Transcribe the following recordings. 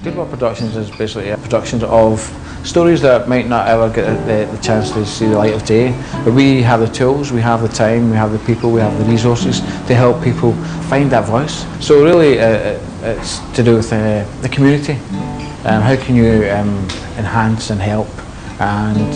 Good Work Productions is basically a production of stories that might not ever get the chance to see the light of day, but we have the tools, we have the time, we have the people, we have the resources to help people find that voice. So really it's to do with the community. How can you enhance and help and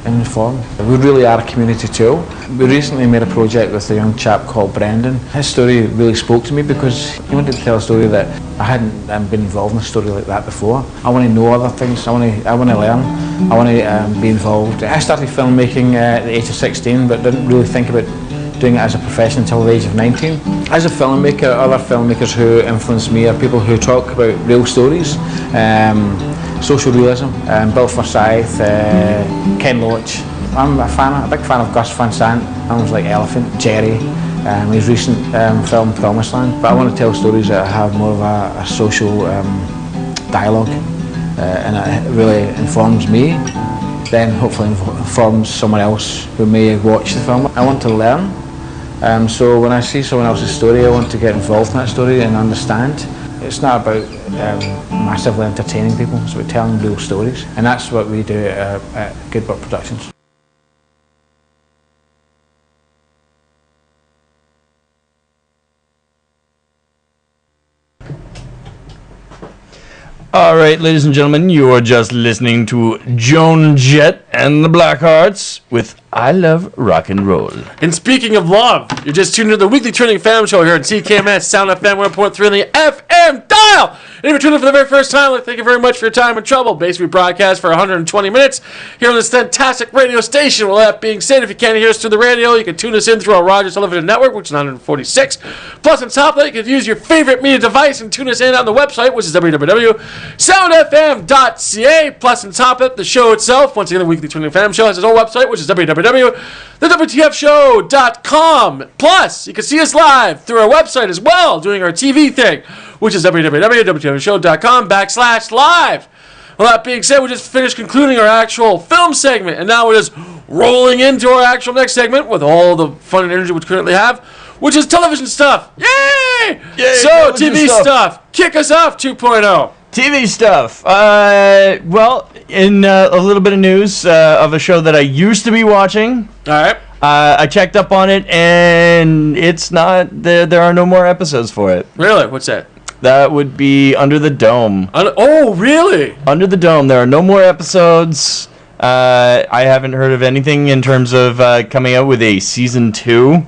inform? We really are a community tool. We recently made a project with a young chap called Brendan. His story really spoke to me because he wanted to tell a story that I hadn't been involved in a story like that before. I want to know other things, I want to learn, I want to be involved. I started filmmaking at the age of 16 but didn't really think about doing it as a profession until the age of 19. As a filmmaker, other filmmakers who influence me are people who talk about real stories, social realism, Bill Forsyth, Ken Loach. I'm a big fan of Gus Van Sant, films like Elephant, Jerry, his recent film Promised Land. But I want to tell stories that have more of a social dialogue, and it really informs me, then hopefully informs someone else who may watch the film. I want to learn, so when I see someone else's story, I want to get involved in that story and understand. It's not about massively entertaining people, it's about telling real stories, and that's what we do at Good Work Productions. All right, ladies and gentlemen, you are just listening to Joan Jett and the Blackhearts with I Love Rock and Roll. And speaking of love, you're just tuned into the weekly Turning Fan Show here at CKMS Sound FM 1.3 on the FM dial. And if you're tuning in for the very first time, I'd like to thank you very much for your time and trouble. Basically, we broadcast for 120 minutes here on this fantastic radio station. Well, that being said, if you can't hear us through the radio, you can tune us in through our Rogers Television Network, which is 946. Plus, on top of that, you can use your favorite media device and tune us in on the website, which is www.soundfm.ca. Plus, on top of it, the show itself, once again, the weekly Turning Fan Show has its own website, which is www.thewtfshow.com. Plus, you can see us live through our website as well, doing our TV thing, which is www.thewtfshow.com/live. Well, that being said, we just finished concluding our actual film segment, and now we're just rolling into our actual next segment with all the fun and energy we currently have, which is television stuff. Yay! Yay, so, TV stuff. Kick us off, 2.0. TV stuff. Well, in a little bit of news of a show that I used to be watching. All right. I checked up on it, and it's not there. There are no more episodes for it. Really? What's that? That would be Under the Dome. Oh, really? Under the Dome. There are no more episodes. I haven't heard of anything in terms of coming out with a season 2.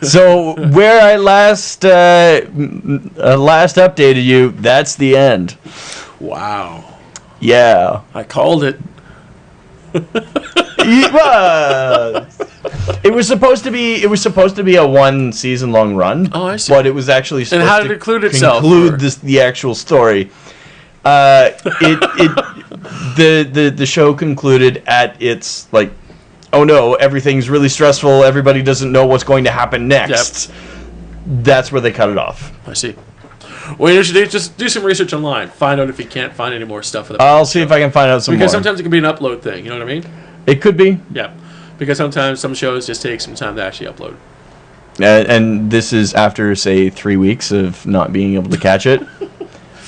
So where I last updated you, that's the end. Wow. Yeah. I called it. It was supposed to be a 1 season long run. Oh, I see. But it was actually supposed and how did to it conclude itself? Conclude the actual story. The show concluded at its like, oh no, everything's really stressful. Everybody doesn't know what's going to happen next. Yep. That's where they cut it off. I see. Well, you should just do some research online. Find out if you can't find any more stuff. I'll see if I can find out some more. Because sometimes it can be an upload thing. You know what I mean? It could be. Yeah. Because sometimes some shows just take some time to actually upload. And this is after, say, 3 weeks of not being able to catch it.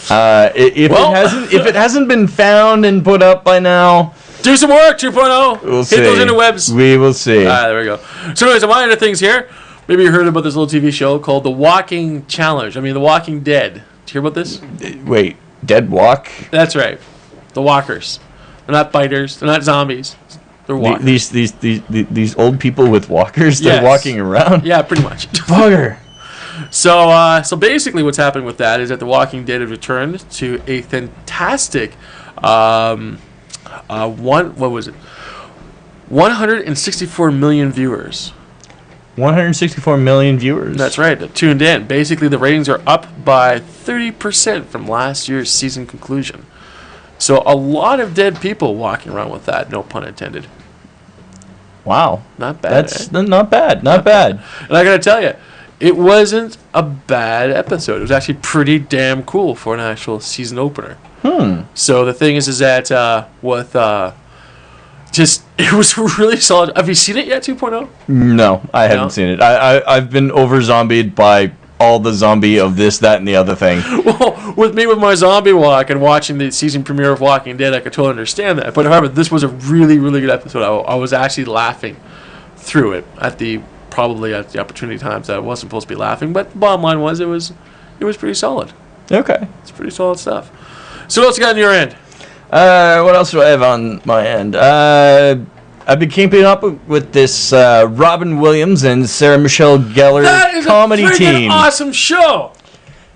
If it hasn't been found and put up by now, do some work. 2.0. We'll Hit see. those interwebs. We will see. There we go. So, anyways, among other things here, maybe you heard about this little TV show called The Walking Challenge. The Walking Dead. Did you hear about this? Wait, Dead Walk? That's right. The walkers. They're not biters. They're not zombies. They're walkers. These old people with walkers. They're walking around. Yeah, pretty much. Bugger. So basically, what's happening with that is that The Walking Dead has returned to a fantastic, 164 million viewers. 164 million viewers. That's right, that tuned in. Basically, the ratings are up by 30% from last year's season conclusion. So a lot of dead people walking around with that, no pun intended. Wow. Not bad. That's not bad. Not bad. And I got to tell you, it wasn't a bad episode. It was actually pretty damn cool for an actual season opener. So the thing is that it was really solid. Have you seen it yet, 2.0? No, I haven't seen it. I've been over-zombied by all the zombie of this, that, and the other thing. Well, with my zombie walk and watching the season premiere of Walking Dead, I could totally understand that. But however, this was a really, really good episode. I was actually laughing through it probably at the opportunity times that I wasn't supposed to be laughing. But the bottom line was it was pretty solid. Okay. It's pretty solid stuff. So what else you got on your end? What else do I have on my end? I've been keeping up with this Robin Williams and Sarah Michelle Gellar comedy team. That is a freaking awesome show.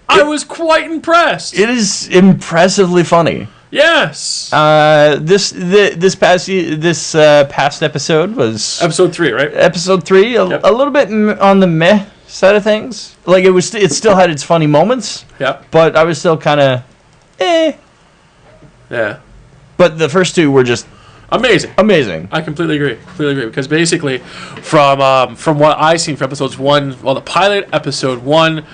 I was quite impressed. It is impressively funny. Yes. This past episode was episode 3, right? Episode 3, a little bit on the meh side of things. Like it still had its funny moments. Yeah. But I was still kind of Yeah. But the first 2 were just amazing. I completely agree. Because basically, from what I've seen for episodes 1, the pilot, episode 1,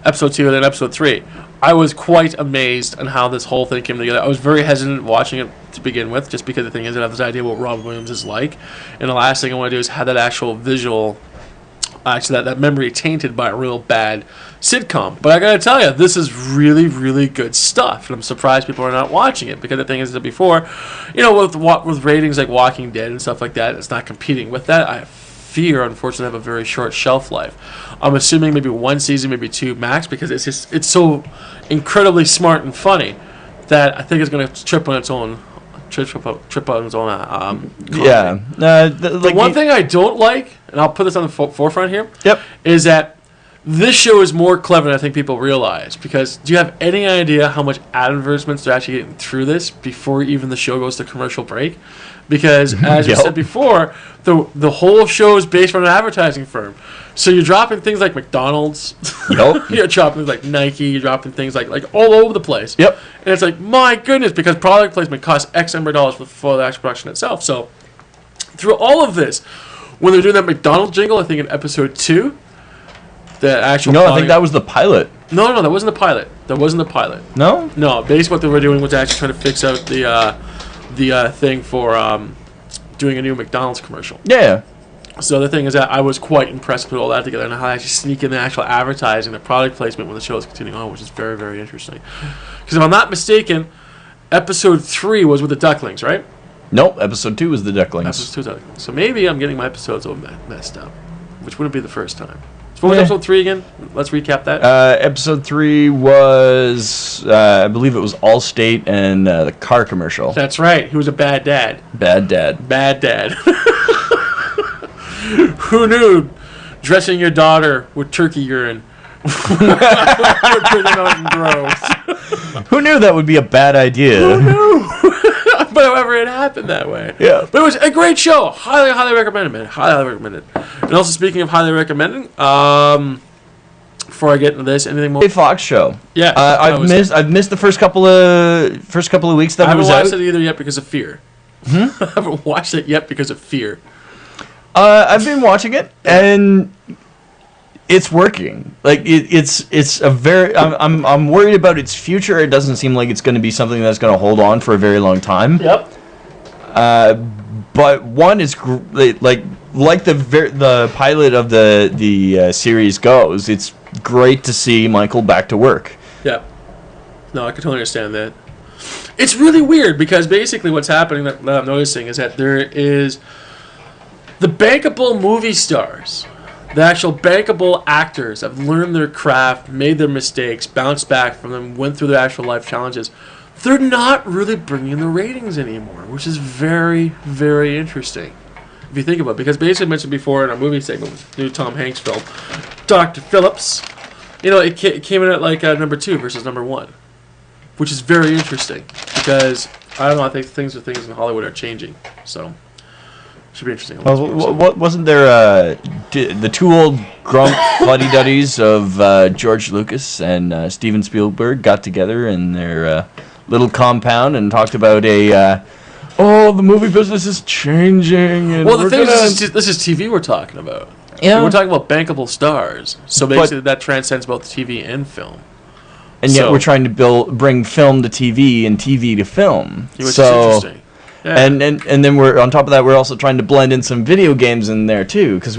episode 2, and then episode 3, I was quite amazed on how this whole thing came together. I was very hesitant watching it to begin with, just because the thing is, I have this idea what Robin Williams is like, and the last thing I want to do is have that actual visual, that memory tainted by a real bad sitcom. But I gotta tell you, this is really, really good stuff, and I'm surprised people are not watching it, because the thing is that before, with ratings like Walking Dead and stuff like that, it's not competing with that. I fear, unfortunately, have a very short shelf life. I'm assuming maybe 1 season, maybe 2 max, because it's so incredibly smart and funny that I think it's going to trip on its own. Trip on its own. Yeah. The one thing I don't like, and I'll put this on the forefront here, yep, is that this show is more clever than I think people realize. Because do you have any idea how much advertisements they're actually getting through this before even the show goes to commercial break? Because as you said before, the whole show is based on an advertising firm. So you're dropping things like McDonald's. Yep. You're dropping things like Nike. You're dropping things like all over the place. Yep. And it's like, my goodness, because product placement costs X number of dollars for the actual production itself. So through all of this, when they're doing that McDonald's jingle, I think in episode 2, the actual I think that was the pilot. No, that wasn't the pilot. No? No, basically what they were doing was actually trying to fix out the thing for doing a new McDonald's commercial. Yeah. So the thing is that I was quite impressed with all that together and how they actually sneak in the actual advertising, the product placement when the show is continuing on, which is very, very interesting. Because if I'm not mistaken, episode 3 was with the ducklings, right? Nope, episode 2 was the ducklings. Episode 2 ducklings. So maybe I'm getting my episodes all messed up, which wouldn't be the first time. So what was episode 3 again? Let's recap that. Episode 3 was, I believe it was Allstate and the car commercial. That's right. He was a bad dad. Bad dad. Who knew dressing your daughter with turkey urine would put them out in droves? Who knew that would be a bad idea? Who knew? But however, it happened that way. Yeah. But it was a great show. Highly, highly recommended, man. Highly recommended. And also, speaking of highly recommending, before I get into this, anything more? Hey, Fox show. Yeah. I've missed the first couple of weeks that it was out. I haven't watched it either yet because of fear. I haven't watched it yet because of fear. I've been watching it, and it's working. Like it's a very. I'm worried about its future. It doesn't seem like it's going to be something that's going to hold on for a very long time. Yep. But one is like the pilot of the series goes. It's great to see Michael back to work. Yep. No, I can totally understand that. It's really weird because basically what's happening that I'm noticing is that there is the bankable movie stars, the actual bankable actors have learned their craft, made their mistakes, bounced back from them, went through their actual life challenges. They're not really bringing the ratings anymore, which is very, very interesting. If you think about it, because basically I mentioned before in our movie segment with the new Tom Hanks film, Dr. Phillips, it came in at like number 2 versus number 1, which is very interesting because I don't know. I think things in Hollywood are changing, so should be interesting. Well, what wasn't there the two old grump fuddy-duddies of George Lucas and Steven Spielberg got together in their little compound and talked about the movie business is changing. And well, the thing is, this is TV we're talking about. Yeah, we're talking about bankable stars. So basically, that transcends both TV and film. And yet we're trying to bring film to TV and TV to film. Which is interesting. Yeah. And then we're on top of that, we're also trying to blend in some video games in there too, because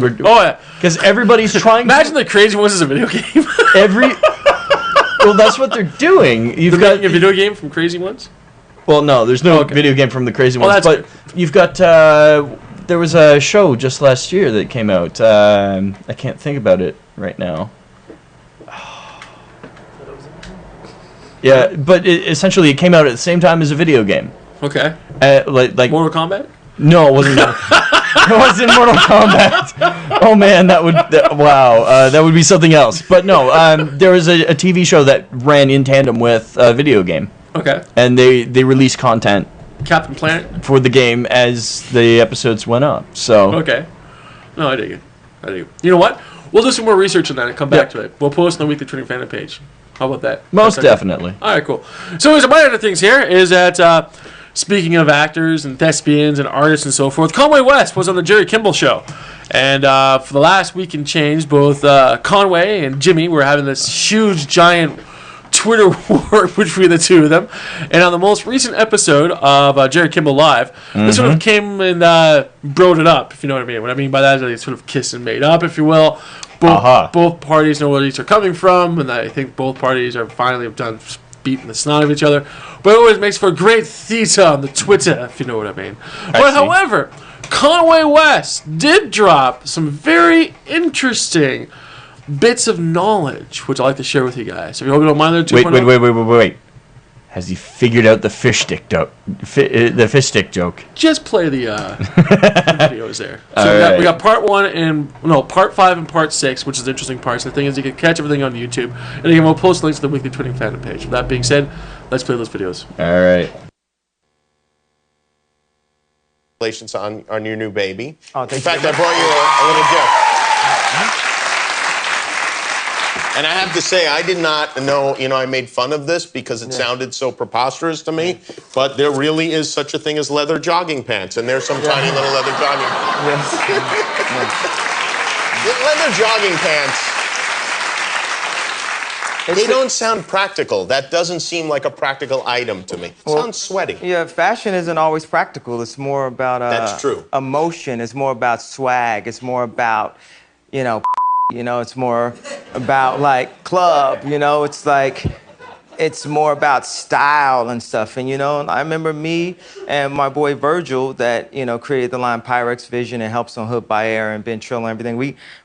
everybody's trying. Imagine the Crazy Ones as a video game. Well, that's what they're doing. You've got a video game from Crazy Ones. Well, no, there's no video game from the Crazy Ones, but you've got. There was a show just last year that came out. I can't think about it right now. Yeah, but essentially it came out at the same time as a video game. Okay. Like Mortal Kombat? No, it wasn't. It wasn't Mortal Kombat. Oh man, that would be something else. But no, there was a TV show that ran in tandem with a video game. Okay. And they released content. Captain Planet? For the game as the episodes went up. So. Okay. No, I dig it. You know what? We'll do some more research on that and come back to it. We'll post on the Weekly Turning Fandom page. How about that? Most definitely. All right, cool. So, my other things here is that, speaking of actors and thespians and artists and so forth, Conway West was on the Jerry Kimball Show. And for the last week and change, both Conway and Jimmy were having this huge, giant Twitter war between the two of them. And on the most recent episode of Jerry Kimball Live, they sort of came and broed it up, if you know what I mean. What I mean by that is they sort of kissed and made up, if you will. Both parties know where each are coming from, and I think both parties are finally done beating the snot of each other. But it always makes for great theater on the Twitter, if you know what I mean. However, Conway West did drop some very interesting bits of knowledge, which I'd like to share with you guys. If you hope you don't mind, Wait. Has he figured out the fish stick joke? The fish stick joke. Just play the videos there. So we got part 5 and part 6, which is the interesting parts. The thing is, you can catch everything on YouTube, and again, we'll post links to the Weekly Twitting Fandom page. With that being said, let's play those videos. All right. Congratulations on your new baby. Oh, in fact, I brought you a little gift. And I have to say, I did not know, I made fun of this because it sounded so preposterous to me, but there really is such a thing as leather jogging pants, and there's some tiny little leather jogging pants. Leather jogging pants, they don't sound practical. That doesn't seem like a practical item to me. It sounds sweaty. Yeah, fashion isn't always practical. It's more about That's true. Emotion. It's more about swag. It's more about, it's more about like club, it's like, it's more about style and stuff. And, I remember me and my boy Virgil that, created the line Pyrex Vision and helps on Hood by Air and Ben Trill and everything.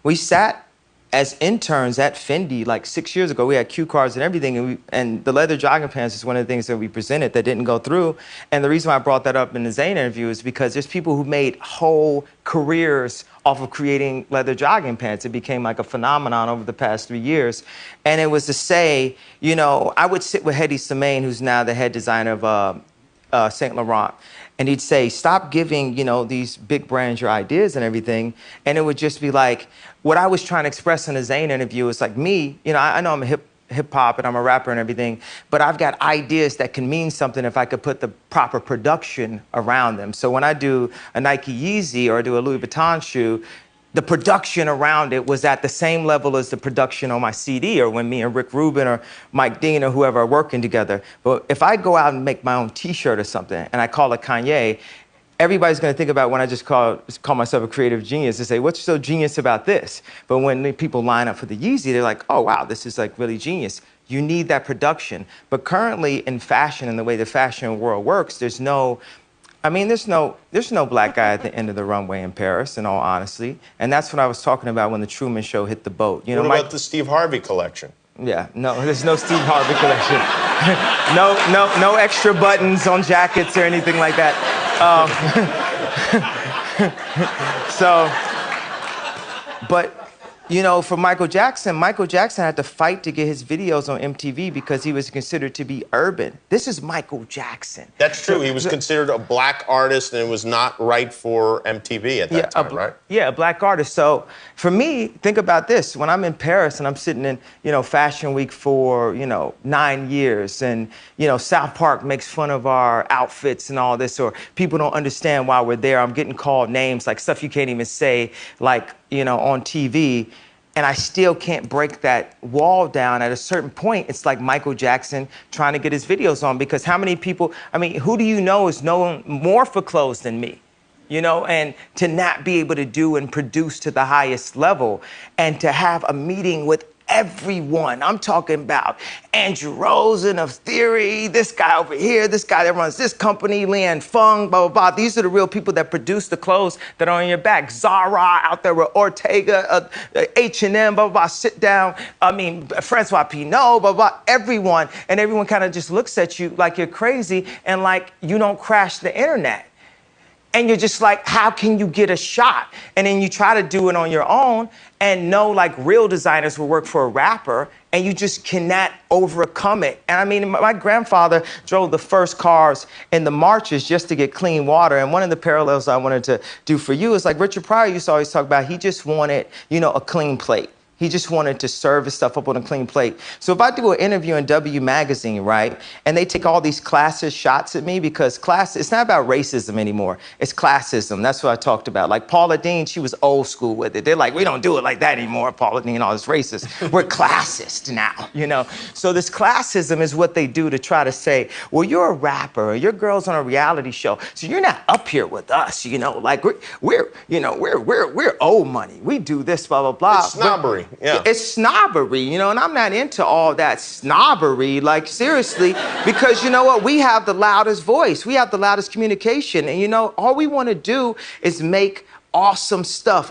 We sat as interns at Fendi like 6 years ago. We had cue cards and everything, and the leather jogging pants is one of the things that we presented that didn't go through. And the reason why I brought that up in the Zane interview is because there's people who made whole careers off of creating leather jogging pants. It became like a phenomenon over the past 3 years. And it was to say, I would sit with Hedi Semaine, who's now the head designer of Saint Laurent, and he'd say, stop giving, these big brands your ideas and everything. And it would just be like, what I was trying to express in the Zane interview is like me, I know I'm a hip hop and I'm a rapper and everything, but I've got ideas that can mean something if I could put the proper production around them. So when I do a Nike Yeezy or I do a Louis Vuitton shoe, the production around it was at the same level as the production on my CD or when me and Rick Rubin or Mike Dean or whoever are working together. But if I go out and make my own T-shirt or something and I call it Kanye, everybody's going to think about when I just call myself a creative genius to say, what's so genius about this? But when the people line up for the Yeezy, they're like, oh, wow, this is like really genius. You need that production. But currently in fashion and the way the fashion world works, there's no black guy at the end of the runway in Paris, in all honesty. And that's what I was talking about when the Truman Show hit the boat. What about the Steve Harvey collection? Yeah, no, there's no Steve Harvey collection. no extra buttons on jackets or anything like that. But for Michael Jackson had to fight to get his videos on MTV because he was considered to be urban. This is Michael Jackson. That's true. He was considered a black artist, and it was not right for MTV at that time, right? Yeah, a black artist. So for me, think about this. When I'm in Paris and I'm sitting in, Fashion Week for, 9 years, and, South Park makes fun of our outfits and all this, or people don't understand why we're there. I'm getting called names, like stuff you can't even say, like, on TV. And I still can't break that wall down. At a certain point, it's like Michael Jackson trying to get his videos on, because how many people, I mean, who do you know is known more for clothes than me? You know, and to not be able to do and produce to the highest level, and to have a meeting with everyone. I'm talking about Andrew Rosen of Theory, this guy over here, this guy that runs this company, Lian Feng, blah, blah, blah. These are the real people that produce the clothes that are on your back. Zara out there with Ortega, H&M, blah, blah, blah, sit down. I mean, Francois Pinault, blah, blah, everyone. And everyone kind of just looks at you like you're crazy and like you don't crash the internet. And you're just like, how can you get a shot? And then you try to do it on your own, and know like real designers will work for a rapper, and you just cannot overcome it. And I mean, my grandfather drove the first cars in the marches just to get clean water. And one of the parallels I wanted to do for you is like Richard Pryor used to always talk about, he just wanted, you know, a clean plate. He just wanted to serve his stuff up on a clean plate. So if I do an interview in W Magazine, right, and they take all these classist shots at me, because class, it's not about racism anymore. It's classism. That's what I talked about. Like Paula Deen, she was old school with it. They're like, we don't do it like that anymore, Paula Deen, all this racist. We're classist now, you know? So this classism is what they do to try to say, well, you're a rapper, or your girl's on a reality show, so you're not up here with us, you know? Like we're old money. We do this, blah, blah, blah. It's snobbery. Yeah. It's snobbery, you know, and I'm not into all that snobbery, like seriously, because you know what? We have the loudest voice. We have the loudest communication. And you know, all we want to do is make awesome stuff.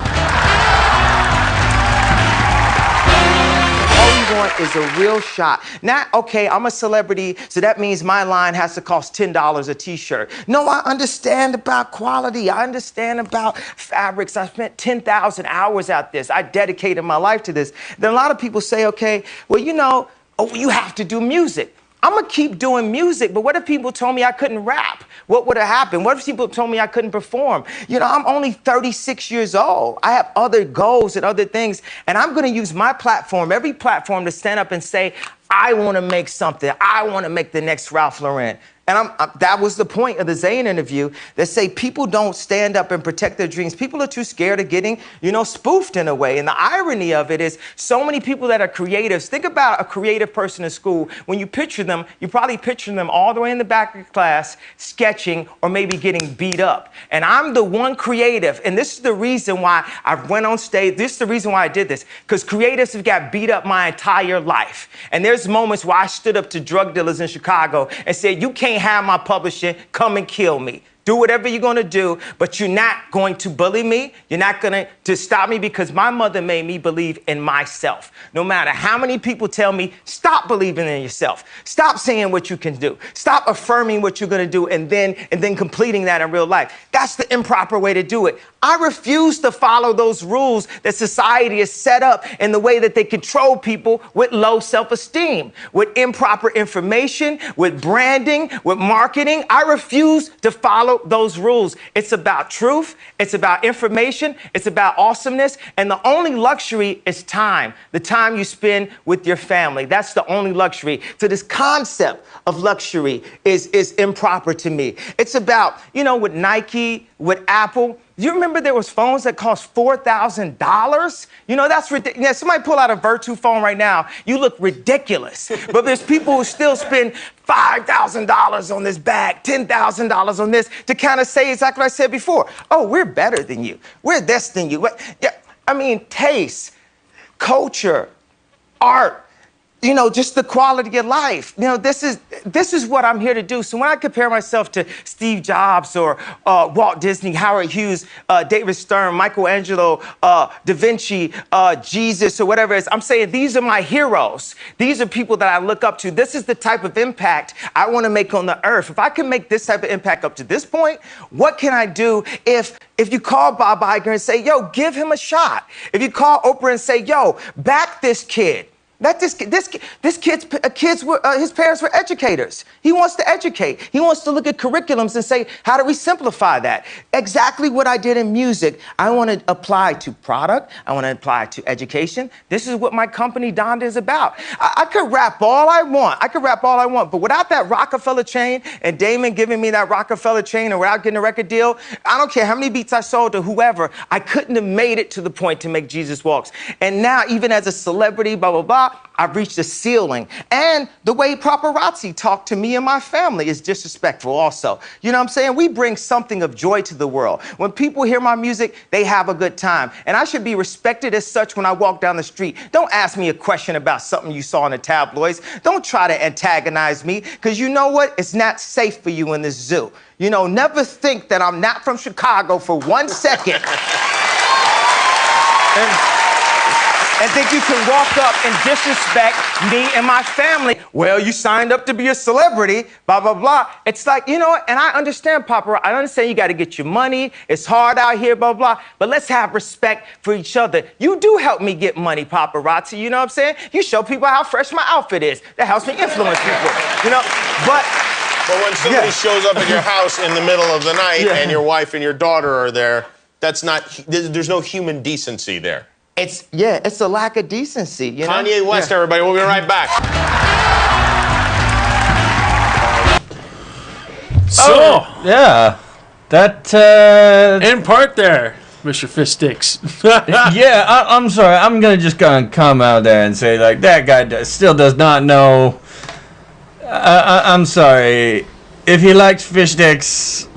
Want is a real shot. Not, okay, I'm a celebrity, so that means my line has to cost $10 a t-shirt. No, I understand about quality. I understand about fabrics. I spent 10,000 hours at this. I dedicated my life to this. Then a lot of people say, okay, well, you know, oh, you have to do music. I'm gonna keep doing music, but what if people told me I couldn't rap? What would have happened? What if people told me I couldn't perform? You know, I'm only 36 years old. I have other goals and other things, and I'm gonna use my platform, every platform, to stand up and say, I wanna make something. I wanna make the next Ralph Lauren. And that was the point of the Zayn interview, that say people don't stand up and protect their dreams. People are too scared of getting, you know, spoofed in a way. And the irony of it is so many people that are creatives, think about a creative person in school. When you picture them, you probably picture them all the way in the back of your class, sketching or maybe getting beat up. And I'm the one creative, and this is the reason why I went on stage. This is the reason why I did this, because creatives have got beat up my entire life. And there's moments where I stood up to drug dealers in Chicago and said, you can't have my publishing, come and kill me. Do whatever you're gonna do, but you're not going to bully me. You're not going to stop me, because my mother made me believe in myself. No matter how many people tell me, stop believing in yourself. Stop saying what you can do. Stop affirming what you're gonna do and then completing that in real life. That's the improper way to do it. I refuse to follow those rules that society has set up in the way that they control people with low self-esteem, with improper information, with branding, with marketing. I refuse to follow those rules. It's about truth. It's about information. It's about awesomeness. And the only luxury is time, the time you spend with your family. That's the only luxury. So this concept of luxury is improper to me. It's about, you know, with Nike, with Apple. You remember there was phones that cost $4,000? You know, that's ridiculous. Somebody pull out a Virtu phone right now, you look ridiculous. But there's people who still spend $5,000 on this bag, $10,000 on this, to kind of say exactly what I said before. Oh, we're better than you. We're this than you. Yeah, I mean, taste, culture, art, you know, just the quality of life. You know, this is what I'm here to do. So when I compare myself to Steve Jobs or Walt Disney, Howard Hughes, David Stern, Michelangelo, Da Vinci, Jesus, or whatever it is, I'm saying these are my heroes. These are people that I look up to. This is the type of impact I want to make on the earth. If I can make this type of impact up to this point, what can I do if you call Bob Iger and say, yo, give him a shot? If you call Oprah and say, yo, back this kid. That this kids were his parents were educators. He wants to educate. He wants to look at curriculums and say, how do we simplify that? Exactly what I did in music. I want to apply to product. I want to apply to education. This is what my company Donda is about. I could rap all I want. But without that Rockefeller chain and Damon giving me that Rockefeller chain and without getting a record deal, I don't care how many beats I sold to whoever, I couldn't have made it to the point to make Jesus Walks. And now, even as a celebrity, blah, blah, blah, I've reached a ceiling. And the way paparazzi talk to me and my family is disrespectful also. You know what I'm saying? We bring something of joy to the world. When people hear my music, they have a good time. And I should be respected as such when I walk down the street. Don't ask me a question about something you saw in the tabloids. Don't try to antagonize me, because you know what? It's not safe for you in this zoo. You know, never think that I'm not from Chicago for 1 second. And think you can walk up and disrespect me and my family. Well, you signed up to be a celebrity, blah, blah, blah. It's like, you know what? And I understand, paparazzi. I understand you got to get your money. It's hard out here, blah, blah. But let's have respect for each other. You do help me get money, paparazzi. You know what I'm saying? You show people how fresh my outfit is. That helps me influence people, you know? But when somebody shows up at your house in the middle of the night and your wife and your daughter are there, that's not, there's no human decency there. It's a lack of decency, you know? Kanye West, everybody. We'll be right back. So, Yeah, that. in part there, Mr. Fish Sticks. Yeah, I'm sorry. I'm just gonna come out there and say, like, that guy still does not know. I'm sorry. If he likes fish sticks,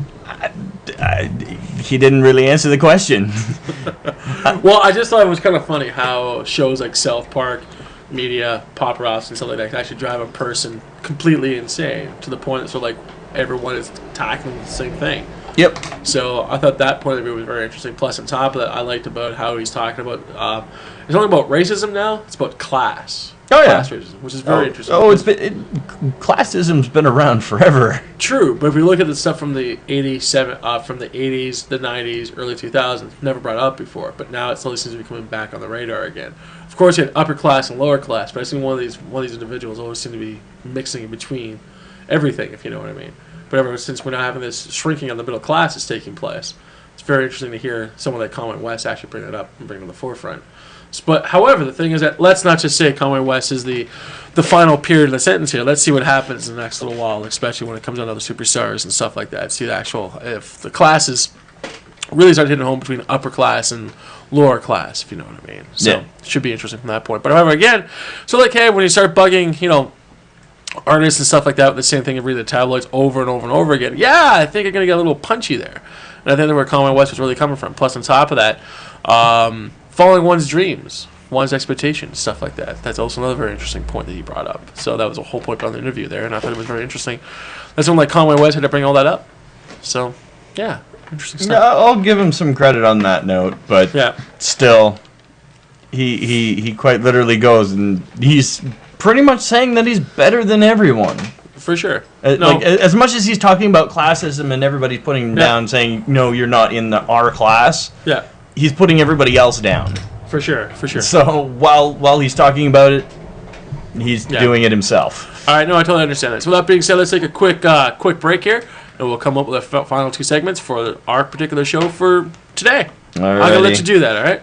he didn't really answer the question. Well, I just thought it was kind of funny how shows like South Park, media, paparazzi, and stuff like that can actually drive a person completely insane to the point that sort of like everyone is tackling the same thing. Yep. So I thought that point of view was very interesting. Plus, on top of that, I liked about how he's talking about it's not about racism now; it's about class. Oh yeah, class racism, which is very interesting. Oh, classism's been around forever. True, but if we look at the stuff from the from the 80s, the 90s, early 2000s, never brought up before, but now it slowly seems to be coming back on the radar again. Of course, you had upper class and lower class, but I see one of these individuals always seem to be mixing in between everything, if you know what I mean. But ever since we're now having this shrinking of the middle class is taking place, it's very interesting to hear someone like Conway West actually bring it up and bring it to the forefront. But however, the thing is that let's not just say Conway West is the final period of the sentence here. Let's see what happens in the next little while, especially when it comes down to other superstars and stuff like that. See the actual, if the classes really start hitting home between upper class and lower class, if you know what I mean. So it should be interesting from that point. But however, again, so like, hey, when you start bugging, you know, artists and stuff like that with the same thing and read the tabloids over and over and over again, yeah, I think you're going to get a little punchy there. And I think that's where Conway West was really coming from. Plus, on top of that, following one's dreams, one's expectations, stuff like that. That's also another very interesting point that he brought up. So that was a whole point on the interview there, and I thought it was very interesting. That's when like Conway West had to bring all that up. So, yeah, interesting stuff. Yeah, I'll give him some credit on that note, but still, he quite literally goes and he's pretty much saying that he's better than everyone. For sure. Like, as much as he's talking about classism and everybody's putting him down, saying, no, you're not in our class. Yeah. He's putting everybody else down. For sure, for sure. So while he's talking about it, he's doing it himself. All right, no, I totally understand that. So with that being said, let's take a quick break here, and we'll come up with the final two segments for our particular show for today. Alrighty. I'm going to let you do that, all right?